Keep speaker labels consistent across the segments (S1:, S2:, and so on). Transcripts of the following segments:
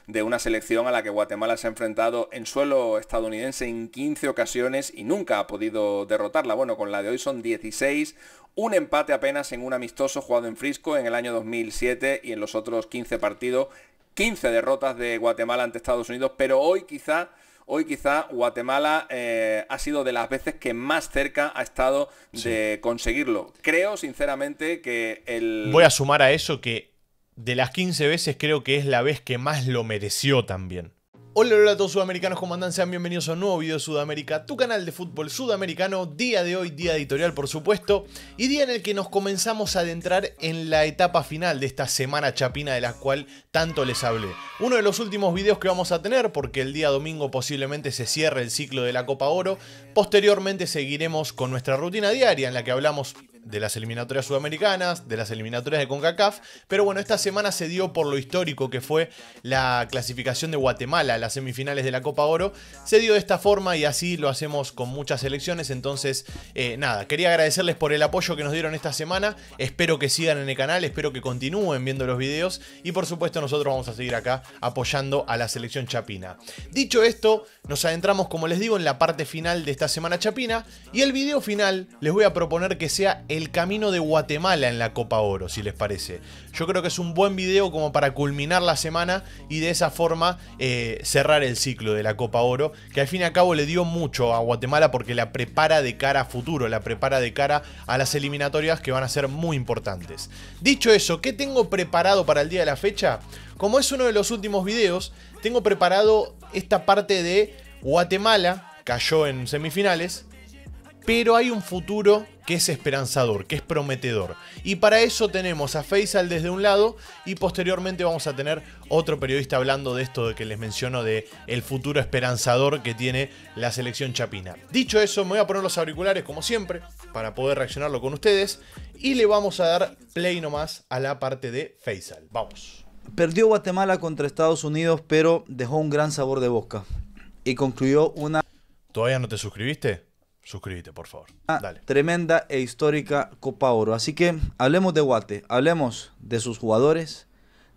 S1: de una selección a la que Guatemala se ha enfrentado en suelo estadounidense en 15 ocasiones y nunca ha podido derrotarla. Bueno, con la de hoy son 16, un empate apenas en un amistoso jugado en Frisco en el año 2007 y en los otros 15 partidos, 15 derrotas de Guatemala ante Estados Unidos, pero hoy quizá Guatemala ha sido de las veces que más cerca ha estado de conseguirlo. Creo, sinceramente, que
S2: Voy a sumar a eso que de las 15 veces creo que es la vez que más lo mereció también. Hola, hola a todos sudamericanos, ¿cómo andan? Sean bienvenidos a un nuevo video de Sudamérica, tu canal de fútbol sudamericano. Día de hoy, día editorial por supuesto, y día en el que nos comenzamos a adentrar en la etapa final de esta semana chapina de la cual tanto les hablé. Uno de los últimos videos que vamos a tener, porque el día domingo posiblemente se cierre el ciclo de la Copa Oro. Posteriormente seguiremos con nuestra rutina diaria en la que hablamos de las eliminatorias sudamericanas, de las eliminatorias de CONCACAF, pero bueno, esta semana se dio por lo histórico que fue la clasificación de Guatemala a las semifinales de la Copa Oro. Se dio de esta forma y así lo hacemos con muchas selecciones, entonces nada, quería agradecerles por el apoyo que nos dieron esta semana, espero que sigan en el canal, espero que continúen viendo los videos y por supuesto nosotros vamos a seguir acá apoyando a la selección chapina. Dicho esto, nos adentramos, como les digo, en la parte final de esta semana chapina y el video final les voy a proponer que sea el camino de Guatemala en la Copa Oro, si les parece. Yo creo que es un buen video como para culminar la semana y de esa forma cerrar el ciclo de la Copa Oro, que al fin y al cabo le dio mucho a Guatemala porque la prepara de cara a futuro, la prepara de cara a las eliminatorias que van a ser muy importantes. Dicho eso, ¿qué tengo preparado para el día de la fecha? Como es uno de los últimos videos, tengo preparado esta parte de Guatemala, cayó en semifinales, pero hay un futuro que es esperanzador, que es prometedor. Y para eso tenemos a Faisal desde un lado y posteriormente vamos a tener otro periodista hablando de esto de que les menciono, de el futuro esperanzador que tiene la selección chapina. Dicho eso, me voy a poner los auriculares como siempre para poder reaccionarlo con ustedes y le vamos a dar play nomás a la parte de Faisal. Vamos.
S3: Perdió Guatemala contra Estados Unidos, pero dejó un gran sabor de boca y concluyó una
S2: ¿Todavía no te suscribiste? Suscríbete, por favor. Dale.
S3: tremenda e histórica Copa Oro. Así que hablemos de Guate, hablemos de sus jugadores,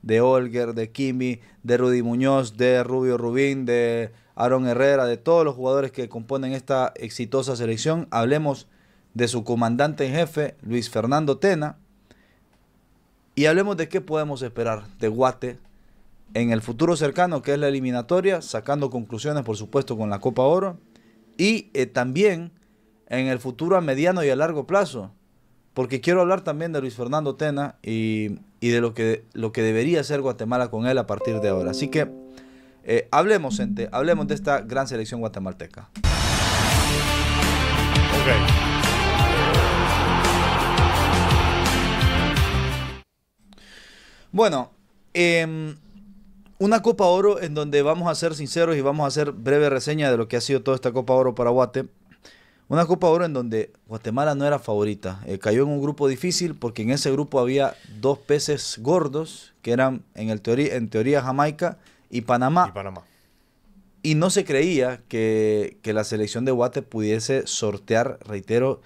S3: de Olger, de Kimi, de Rudy Muñoz, de Rubio Rubín, de Aaron Herrera, de todos los jugadores que componen esta exitosa selección. Hablemos de su comandante en jefe, Luis Fernando Tena, y hablemos de qué podemos esperar de Guate en el futuro cercano, que es la eliminatoria, sacando conclusiones, por supuesto, con la Copa Oro, y también en el futuro a mediano y a largo plazo, porque quiero hablar también de Luis Fernando Tena y de lo que debería hacer Guatemala con él a partir de ahora. Así que hablemos, gente, hablemos de esta gran selección guatemalteca.
S2: Ok.
S3: Bueno, una Copa Oro en donde vamos a ser sinceros y vamos a hacer breve reseña de lo que ha sido toda esta Copa Oro para Guate. Una Copa Oro en donde Guatemala no era favorita. Cayó en un grupo difícil porque en ese grupo había dos peces gordos que eran en teoría Jamaica y Panamá. Y no se creía que la selección de Guate pudiese sortear, reitero,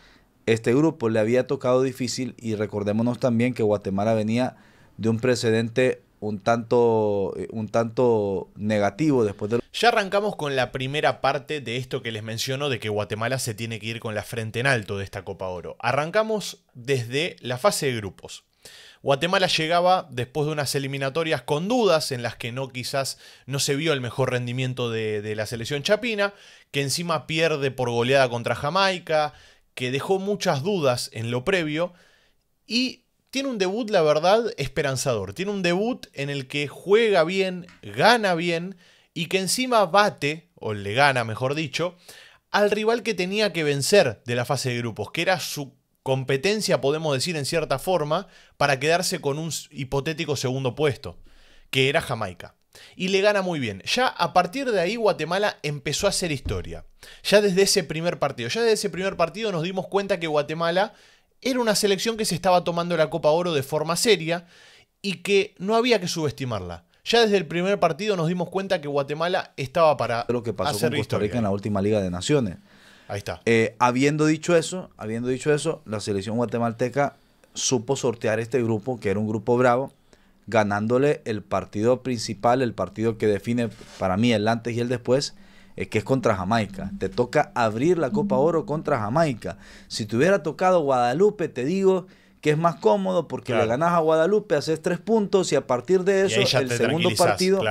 S3: este grupo. Le había tocado difícil y recordémonos también que Guatemala venía de un precedente un tanto negativo después de...
S2: Ya arrancamos con la primera parte de esto que les menciono, de que Guatemala se tiene que ir con la frente en alto de esta Copa Oro. Arrancamos desde la fase de grupos. Guatemala llegaba después de unas eliminatorias con dudas en las que quizás no se vio el mejor rendimiento de la selección chapina, que encima pierde por goleada contra Jamaica, que dejó muchas dudas en lo previo y tiene un debut, la verdad, esperanzador. Tiene un debut en el que juega bien, gana bien y que encima bate, o le gana mejor dicho, al rival que tenía que vencer de la fase de grupos, que era su competencia, podemos decir en cierta forma, para quedarse con un hipotético segundo puesto, que era Jamaica. Y le gana muy bien. Ya a partir de ahí Guatemala empezó a hacer historia. Ya desde ese primer partido nos dimos cuenta que Guatemala era una selección que se estaba tomando la Copa Oro de forma seria y que no había que subestimarla. Ya desde el primer partido nos dimos cuenta que Guatemala estaba para
S3: lo que pasó
S2: hacer
S3: con Costa Rica
S2: historia
S3: en la última Liga de Naciones.
S2: Ahí está.
S3: Habiendo dicho eso, la selección guatemalteca supo sortear este grupo, que era un grupo bravo, ganándole el partido principal, el partido que define para mí el antes y el después, que es contra Jamaica. Te toca abrir la Copa Oro contra Jamaica. Si te hubiera tocado Guadalupe, te digo que es más cómodo porque le ganás a Guadalupe, haces 3 puntos y a partir de eso el segundo partido,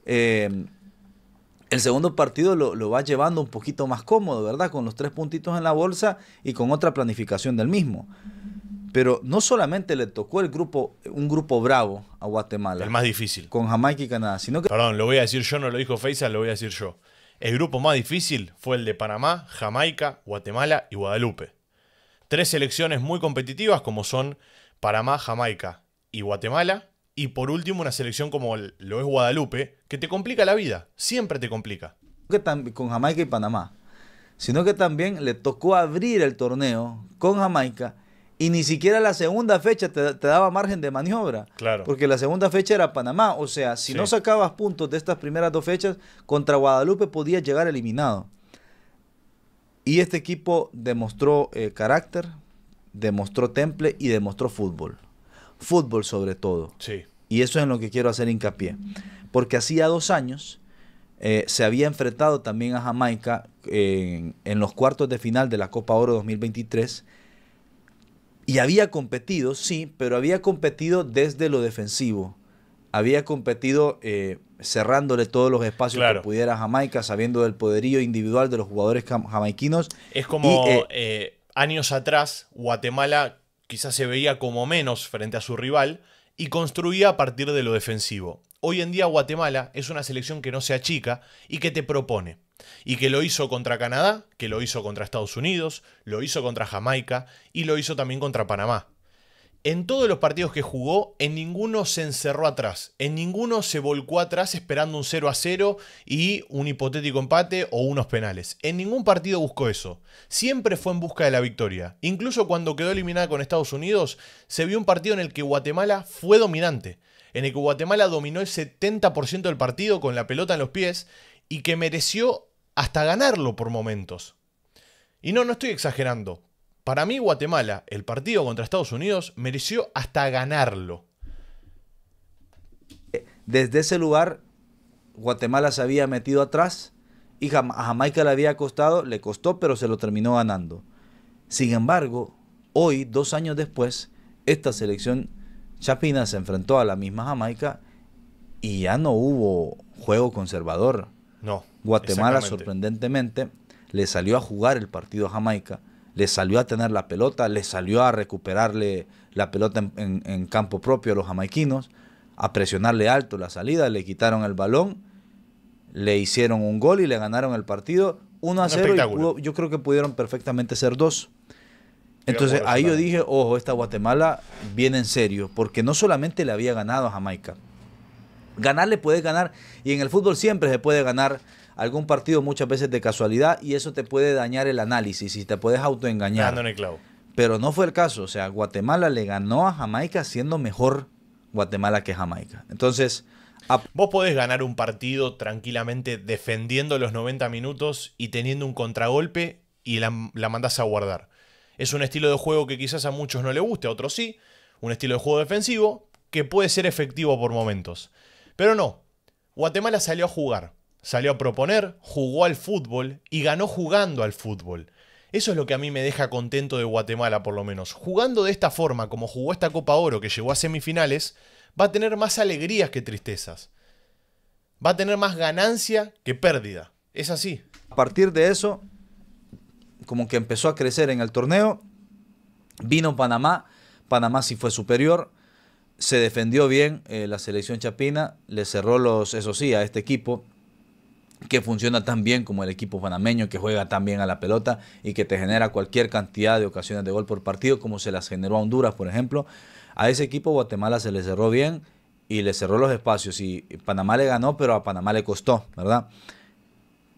S3: el segundo partido lo vas llevando un poquito más cómodo, ¿verdad? Con los 3 puntitos en la bolsa y con otra planificación del mismo. Pero no solamente le tocó un grupo bravo a Guatemala.
S2: El más difícil.
S3: Con Jamaica y Canadá, sino que...
S2: Perdón, lo voy a decir yo, no lo dijo Faisal, lo voy a decir yo. El grupo más difícil fue el de Panamá, Jamaica, Guatemala y Guadalupe. 3 selecciones muy competitivas como son Panamá, Jamaica y Guatemala. Y por último una selección como lo es Guadalupe, que te complica la vida. Siempre te complica.
S3: Con Jamaica y Panamá. Sino que también le tocó abrir el torneo con Jamaica. Y ni siquiera la segunda fecha te daba margen de maniobra.
S2: Claro.
S3: Porque la segunda fecha era Panamá. O sea, si no sacabas puntos de estas primeras 2 fechas, contra Guadalupe podías llegar eliminado. Y este equipo demostró carácter, demostró temple y demostró fútbol. Fútbol sobre todo.
S2: Sí.
S3: Y eso es en lo que quiero hacer hincapié. Porque hacía 2 años se había enfrentado también a Jamaica en los cuartos de final de la Copa Oro 2023. Y había competido, sí, pero había competido desde lo defensivo. Había competido cerrándole todos los espacios que pudiera Jamaica, sabiendo del poderío individual de los jugadores jamaiquinos.
S2: Es como años atrás, Guatemala quizás se veía como menos frente a su rival y construía a partir de lo defensivo. Hoy en día Guatemala es una selección que no se achica y que te propone. Y que lo hizo contra Canadá, que lo hizo contra Estados Unidos, lo hizo contra Jamaica y lo hizo también contra Panamá. En todos los partidos que jugó, en ninguno se encerró atrás, en ninguno se volcó atrás esperando un 0-0 y un hipotético empate o unos penales. En ningún partido buscó eso. Siempre fue en busca de la victoria. Incluso cuando quedó eliminada con Estados Unidos, se vio un partido en el que Guatemala fue dominante, en el que Guatemala dominó el 70% del partido con la pelota en los pies y que mereció hasta ganarlo por momentos. Y no estoy exagerando. Para mí Guatemala, el partido contra Estados Unidos, mereció hasta ganarlo.
S3: Desde ese lugar, Guatemala se había metido atrás y a Jamaica le costó, pero se lo terminó ganando. Sin embargo, hoy, 2 años después, esta selección chapina se enfrentó a la misma Jamaica y ya no hubo juego conservador.
S2: No.
S3: Guatemala, sorprendentemente, le salió a jugar el partido a Jamaica, le salió a tener la pelota, le salió a recuperarle la pelota en campo propio a los jamaiquinos, a presionarle alto la salida, le quitaron el balón, le hicieron un gol y le ganaron el partido 1-0 y yo creo que pudieron perfectamente ser 2. Entonces ahí yo dije, ojo, esta Guatemala viene en serio, porque no solamente le había ganado a Jamaica. Ganarle puedes ganar, y en el fútbol siempre se puede ganar algún partido muchas veces de casualidad, y eso te puede dañar el análisis y te puedes autoengañar.
S2: Dando en el clavo.
S3: Pero no fue el caso, o sea, Guatemala le ganó a Jamaica siendo mejor Guatemala que Jamaica. Entonces,
S2: vos podés ganar un partido tranquilamente defendiendo los 90 minutos y teniendo un contragolpe y la mandás a guardar. Es un estilo de juego que quizás a muchos no le guste, a otros sí. Un estilo de juego defensivo que puede ser efectivo por momentos. Pero no, Guatemala salió a jugar, salió a proponer, jugó al fútbol y ganó jugando al fútbol. Eso es lo que a mí me deja contento de Guatemala, por lo menos. Jugando de esta forma, como jugó esta Copa Oro que llegó a semifinales, va a tener más alegrías que tristezas. Va a tener más ganancia que pérdida. Es así.
S3: A partir de eso, como que empezó a crecer en el torneo, vino Panamá. Panamá sí fue superior. Se defendió bien la selección chapina, le cerró eso sí, a este equipo que funciona tan bien como el equipo panameño, que juega tan bien a la pelota y que te genera cualquier cantidad de ocasiones de gol por partido, como se las generó a Honduras, por ejemplo. A ese equipo Guatemala se le cerró bien y le cerró los espacios, y Panamá le ganó, pero a Panamá le costó, ¿verdad?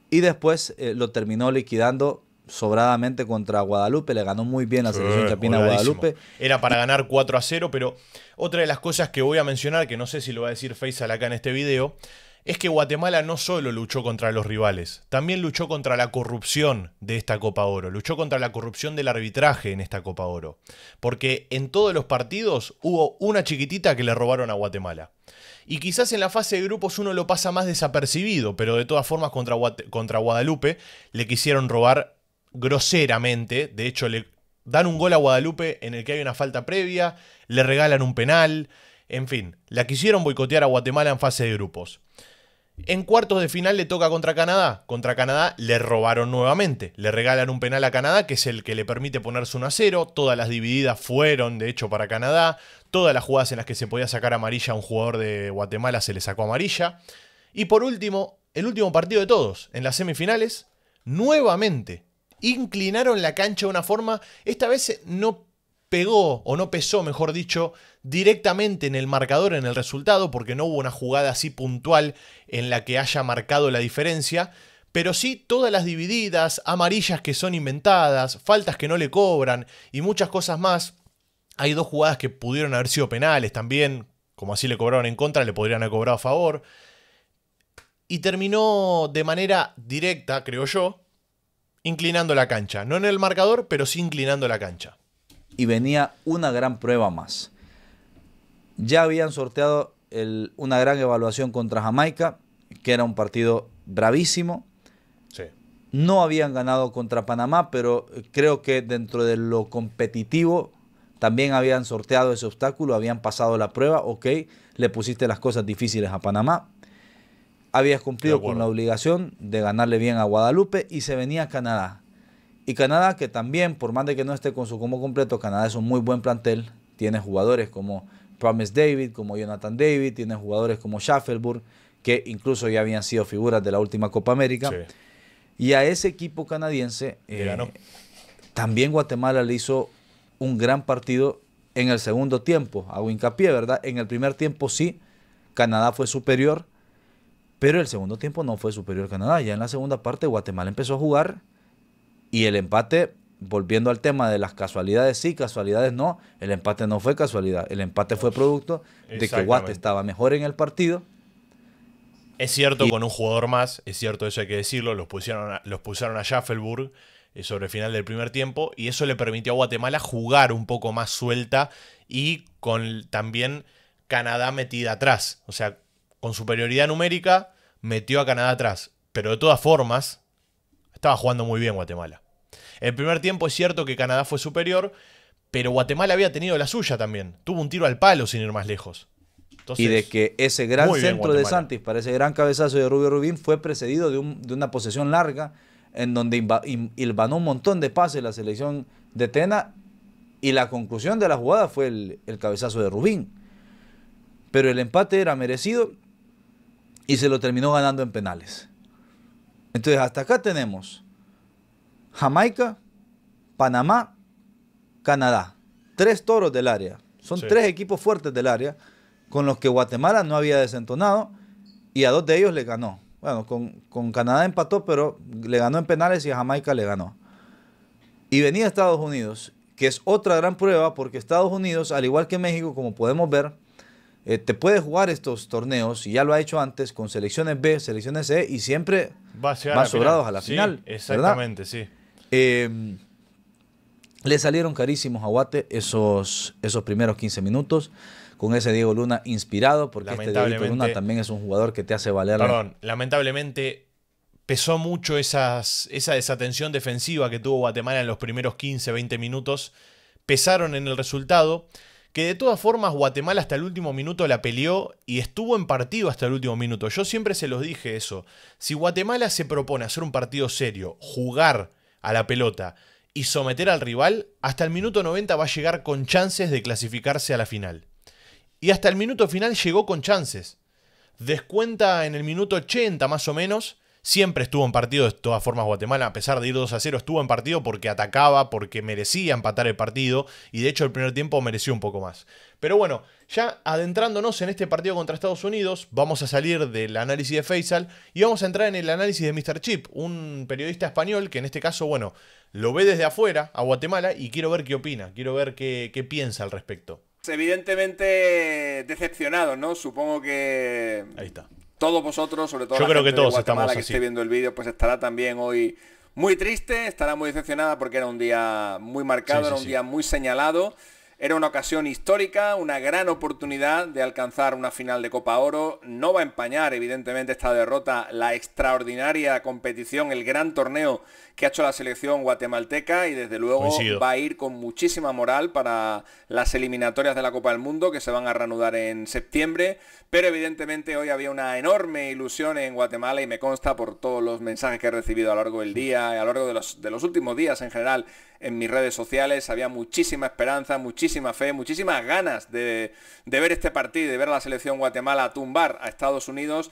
S3: Y después lo terminó liquidando sobradamente contra Guadalupe, le ganó muy bien la selección chapina a Guadalupe.
S2: Era para ganar 4-0, pero otra de las cosas que voy a mencionar, que no sé si lo va a decir Faisal acá en este video, es que Guatemala no solo luchó contra los rivales, también luchó contra la corrupción de esta Copa Oro, luchó contra la corrupción del arbitraje en esta Copa Oro, porque en todos los partidos hubo una chiquitita que le robaron a Guatemala. Y quizás en la fase de grupos uno lo pasa más desapercibido, pero de todas formas contra Guadalupe le quisieron robar groseramente. De hecho, le dan un gol a Guadalupe en el que hay una falta previa, le regalan un penal, en fin, la quisieron boicotear a Guatemala en fase de grupos. En cuartos de final le toca contra Canadá. Contra Canadá le robaron nuevamente. Le regalan un penal a Canadá, que es el que le permite ponerse 1-0. Todas las divididas fueron, de hecho, para Canadá. Todas las jugadas en las que se podía sacar amarilla a un jugador de Guatemala se le sacó amarilla. Y por último, el último partido de todos, en las semifinales, nuevamente inclinaron la cancha de una forma, esta vez no pegó, o no pesó, mejor dicho, directamente en el marcador, en el resultado, porque no hubo una jugada así puntual en la que haya marcado la diferencia, pero sí todas las divididas, amarillas que son inventadas, faltas que no le cobran y muchas cosas más. Hay 2 jugadas que pudieron haber sido penales también, como así le cobraron en contra, le podrían haber cobrado a favor. Y terminó de manera directa, creo yo, inclinando la cancha. No en el marcador, pero sí inclinando la cancha.
S3: Y venía una gran prueba más. Ya habían sorteado una gran evaluación contra Jamaica, que era un partido bravísimo.
S2: Sí.
S3: No habían ganado contra Panamá, pero creo que dentro de lo competitivo también habían sorteado ese obstáculo, habían pasado la prueba. Ok, le pusiste las cosas difíciles a Panamá. Habías cumplido con la obligación de ganarle bien a Guadalupe y se venía Canadá. Y Canadá, que también, por más de que no esté con su combo completo, Canadá es un muy buen plantel. Tiene jugadores como Promise David, como Jonathan David, tiene jugadores como Schaffelburg, que incluso ya habían sido figuras de la última Copa América.
S2: Sí.
S3: Y a ese equipo canadiense también Guatemala le hizo un gran partido en el segundo tiempo. Hago hincapié, ¿verdad? En el primer tiempo sí, Canadá fue superior, pero el segundo tiempo no fue superior Canadá. Ya en la segunda parte Guatemala empezó a jugar y el empate, volviendo al tema de las casualidades sí, casualidades no, el empate no fue casualidad. El empate fue producto de que Guate estaba mejor en el partido.
S2: Es cierto, con un jugador más, es cierto, eso hay que decirlo, los pusieron a Schaffelburg sobre el final del primer tiempo y eso le permitió a Guatemala jugar un poco más suelta y con también Canadá metida atrás. O sea, con superioridad numérica metió a Canadá atrás, pero de todas formas estaba jugando muy bien Guatemala. El primer tiempo es cierto que Canadá fue superior, pero Guatemala había tenido la suya también. Tuvo un tiro al palo sin ir más lejos. Entonces,
S3: y de que ese gran centro de Santis para ese gran cabezazo de Rubio Rubín fue precedido de una posesión larga en donde hilvanó un montón de pases la selección de Tena y la conclusión de la jugada fue el cabezazo de Rubín. Pero el empate era merecido y se lo terminó ganando en penales. Entonces hasta acá tenemos Jamaica, Panamá, Canadá. 3 toros del área. Son 3 equipos fuertes del área con los que Guatemala no había desentonado y a 2 de ellos le ganó. Bueno, con Canadá empató, pero le ganó en penales y a Jamaica le ganó. Y venía Estados Unidos, que es otra gran prueba porque Estados Unidos, al igual que México, como podemos ver, te puede jugar estos torneos, y ya lo ha hecho antes, con selecciones B, selecciones C, y siempre van sobrados a la final.
S2: Exactamente,
S3: ¿verdad?
S2: Sí.
S3: Le salieron carísimos a Guate esos primeros 15 minutos, con ese Diego Luna inspirado, porque este Diego Luna también es un jugador que te hace valer.
S2: Lamentablemente pesó mucho esa desatención defensiva que tuvo Guatemala en los primeros 15, 20 minutos. Pesaron en el resultado, que de todas formas Guatemala hasta el último minuto la peleó y estuvo en partido hasta el último minuto. Yo siempre se los dije eso. Si Guatemala se propone hacer un partido serio, jugar a la pelota y someter al rival, hasta el minuto 90 va a llegar con chances de clasificarse a la final. Y hasta el minuto final llegó con chances. Descuenta en el minuto 80 más o menos. Siempre estuvo en partido de todas formas Guatemala, a pesar de ir 2-0, estuvo en partido porque atacaba, porque merecía empatar el partido, y de hecho el primer tiempo mereció un poco más. Pero bueno, ya adentrándonos en este partido contra Estados Unidos, vamos a salir del análisis de Faisal y vamos a entrar en el análisis de Mr. Chip, un periodista español que en este caso, bueno, lo ve desde afuera a Guatemala y quiero ver qué opina, quiero ver qué piensa al respecto.
S1: Evidentemente decepcionado, ¿no? Supongo que...
S2: Ahí está.
S1: todos vosotros, sobre todo
S2: Yo
S1: la
S2: creo
S1: gente
S2: que todos
S1: de Guatemala
S2: estamos
S1: que
S2: así.
S1: esté viendo el vídeo, pues estará también hoy muy triste, estará muy decepcionada porque era un día muy marcado,
S2: Sí,
S1: era
S2: sí,
S1: un
S2: sí.
S1: día muy señalado. Era una ocasión histórica, una gran oportunidad de alcanzar una final de Copa Oro. No va a empañar, evidentemente, esta derrota, la extraordinaria competición, el gran torneo que ha hecho la selección guatemalteca, y desde luego
S2: Coincido.
S1: va a ir con muchísima moral para las eliminatorias de la Copa del Mundo que se van a reanudar en septiembre. Pero evidentemente hoy había una enorme ilusión en Guatemala, y me consta por todos los mensajes que he recibido a lo largo del día, a lo largo de los últimos días en general en mis redes sociales. Había muchísima esperanza, muchísima fe, muchísimas ganas de ver este partido, de ver a la selección Guatemala tumbar a Estados Unidos.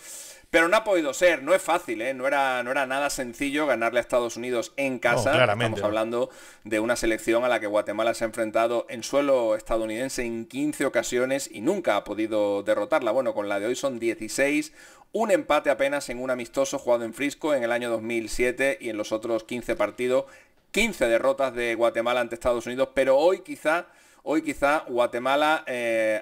S1: Pero no ha podido ser, no es fácil, ¿eh? No era nada sencillo ganarle a Estados Unidos en casa.
S2: No, claramente
S1: Estamos
S2: no.
S1: hablando de una selección a la que Guatemala se ha enfrentado en suelo estadounidense en 15 ocasiones y nunca ha podido derrotarla. Bueno, con la de hoy son 16, un empate apenas en un amistoso jugado en Frisco en el año 2007, y en los otros 15 partidos, 15 derrotas de Guatemala ante Estados Unidos. Pero hoy quizá Guatemala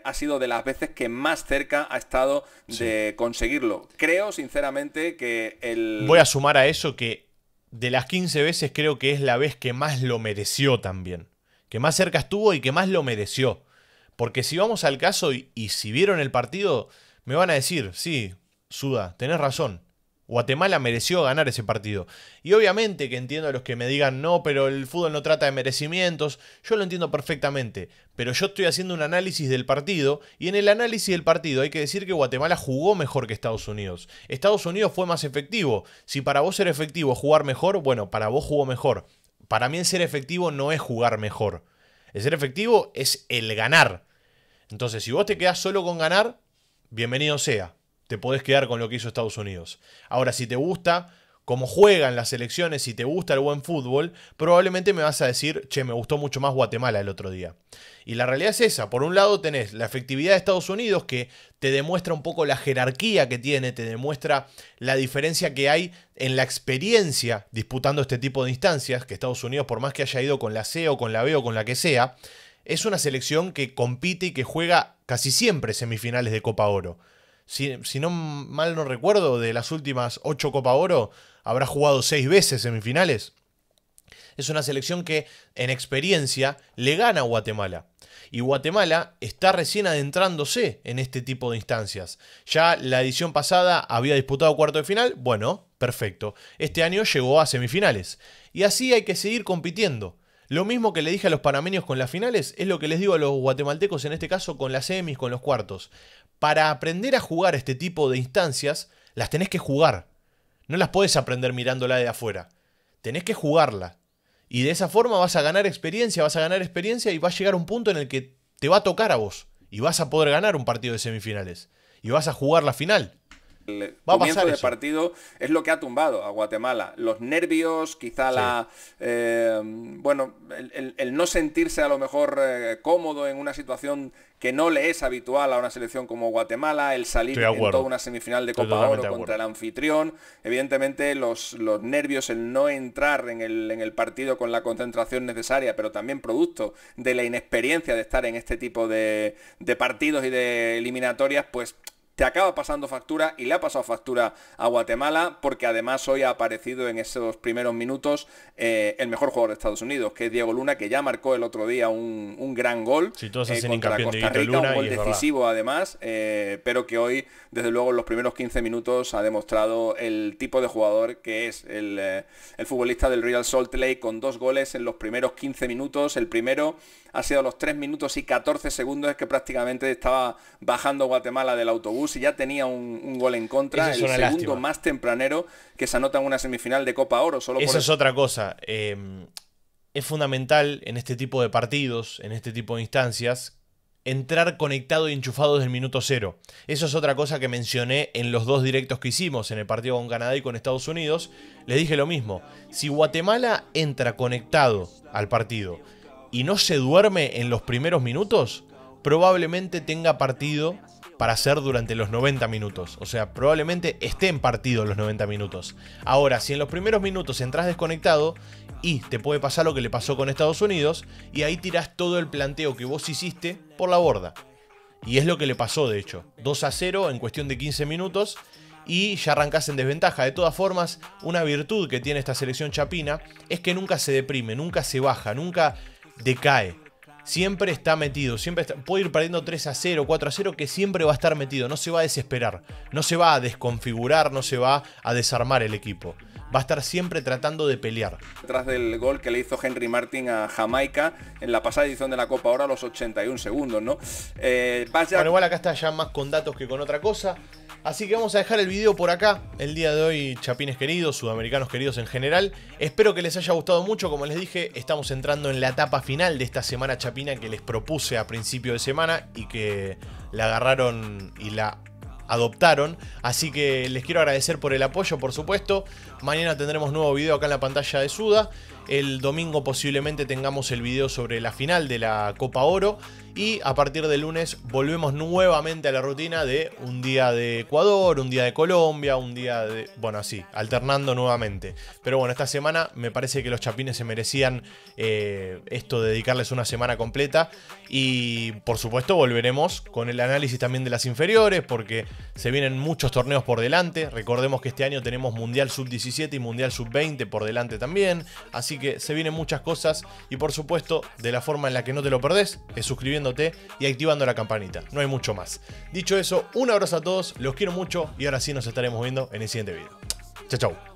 S1: ha sido de las veces que más cerca ha estado de conseguirlo. Creo, sinceramente, que
S2: Voy a sumar a eso que de las 15 veces creo que es la vez que más lo mereció también. Que más cerca estuvo y que más lo mereció. Porque si vamos al caso y si vieron el partido, me van a decir, sí, Suda, tenés razón. Guatemala mereció ganar ese partido. Y obviamente que entiendo a los que me digan, no, pero el fútbol no trata de merecimientos. Yo lo entiendo perfectamente. Pero yo estoy haciendo un análisis del partido, y en el análisis del partido hay que decir que Guatemala jugó mejor que Estados Unidos. Estados Unidos fue más efectivo. Si para vos ser efectivo es jugar mejor, bueno, para vos jugó mejor. Para mí el ser efectivo no es jugar mejor. El ser efectivo es el ganar. Entonces, si vos te quedás solo con ganar, bienvenido sea. Te podés quedar con lo que hizo Estados Unidos. Ahora, si te gusta cómo juegan las selecciones, si te gusta el buen fútbol, probablemente me vas a decir, che, me gustó mucho más Guatemala el otro día. Y la realidad es esa. Por un lado tenés la efectividad de Estados Unidos, que te demuestra un poco la jerarquía que tiene, te demuestra la diferencia que hay en la experiencia disputando este tipo de instancias, que Estados Unidos, por más que haya ido con la C o con la B o con la que sea, es una selección que compite y que juega casi siempre semifinales de Copa Oro. Si no mal no recuerdo, de las últimas 8 Copa Oro, habrá jugado 6 veces semifinales. Es una selección que en experiencia le gana a Guatemala. Y Guatemala está recién adentrándose en este tipo de instancias. Ya la edición pasada había disputado cuarto de final. Bueno, perfecto. Este año llegó a semifinales. Y así hay que seguir compitiendo. Lo mismo que le dije a los panameños con las finales, es lo que les digo a los guatemaltecos en este caso con las semis, con los cuartos. Para aprender a jugar este tipo de instancias, las tenés que jugar. No las podés aprender mirándola de afuera. Tenés que jugarla. Y de esa forma vas a ganar experiencia y va a llegar un punto en el que te va a tocar a vos. Y vas a poder ganar un partido de semifinales. Y vas a jugar la final.
S1: El
S2: Va a
S1: comienzo
S2: pasar
S1: del
S2: eso.
S1: partido es lo que ha tumbado a Guatemala. Los nervios, quizá el no sentirse a lo mejor cómodo en una situación que no le es habitual a una selección como Guatemala, el salir en toda una semifinal de Copa Oro contra el anfitrión. Evidentemente los nervios, el no entrar en el partido con la concentración necesaria, pero también producto de la inexperiencia de estar en este tipo de partidos y de eliminatorias, pues te acaba pasando factura, y le ha pasado factura a Guatemala, porque además hoy ha aparecido en esos primeros minutos el mejor jugador de Estados Unidos, que es Diego Luna, que ya marcó el otro día un gran gol contra Costa Rica, un gol decisivo además, pero que hoy, desde luego, en los primeros 15 minutos ha demostrado el tipo de jugador que es el futbolista del Real Salt Lake, con 2 goles en los primeros 15 minutos. El primero ha sido a los 3 minutos y 14 segundos, es que prácticamente estaba bajando Guatemala del autobús y ya tenía un gol en contra. El segundo
S2: lástima.
S1: Más tempranero que se anota en una semifinal de Copa Oro.
S2: Eso es otra cosa. Es fundamental en este tipo de partidos, en este tipo de instancias, entrar conectado y enchufado desde el minuto 0. Eso es otra cosa que mencioné en los 2 directos que hicimos, en el partido con Canadá y con Estados Unidos. Les dije lo mismo. Si Guatemala entra conectado al partido y no se duerme en los primeros minutos, probablemente tenga partido para hacer durante los 90 minutos. O sea, probablemente esté en partido los 90 minutos. Ahora, si en los primeros minutos entras desconectado, y te puede pasar lo que le pasó con Estados Unidos, y ahí tirás todo el planteo que vos hiciste por la borda. Y es lo que le pasó, de hecho. 2-0 en cuestión de 15 minutos, y ya arrancás en desventaja. De todas formas, una virtud que tiene esta selección chapina es que nunca se deprime, nunca se baja, nunca decae. Siempre está metido, puede ir perdiendo 3-0, 4-0, que siempre va a estar metido, no se va a desesperar, no se va a desconfigurar, no se va a desarmar el equipo. Va a estar siempre tratando de pelear.
S1: Detrás del gol que le hizo Henry Martin a Jamaica en la pasada edición de la Copa Oro a los 81 segundos, ¿no?
S2: Bueno, igual acá está ya más con datos que con otra cosa. Así que vamos a dejar el video por acá. El día de hoy, chapines queridos, sudamericanos queridos en general. Espero que les haya gustado mucho. Como les dije, estamos entrando en la etapa final de esta semana chapina que les propuse a principio de semana y que la agarraron y la adoptaron. Así que les quiero agradecer por el apoyo, por supuesto. Mañana tendremos nuevo video acá en la pantalla de Suda. El domingo posiblemente tengamos el video sobre la final de la Copa Oro. Y a partir del lunes volvemos nuevamente a la rutina de un día de Ecuador, un día de Colombia, un día de... Bueno, así, alternando nuevamente. Pero bueno, esta semana me parece que los chapines se merecían esto de dedicarles una semana completa. Y por supuesto volveremos con el análisis también de las inferiores, porque se vienen muchos torneos por delante. Recordemos que este año tenemos Mundial Sub-17 y Mundial Sub-20 por delante también. Así que se vienen muchas cosas y por supuesto de la forma en la que no te lo perdés es suscribiéndote y activando la campanita. No hay mucho más. Dicho eso, un abrazo a todos, los quiero mucho y ahora sí nos estaremos viendo en el siguiente video. Chau, chau.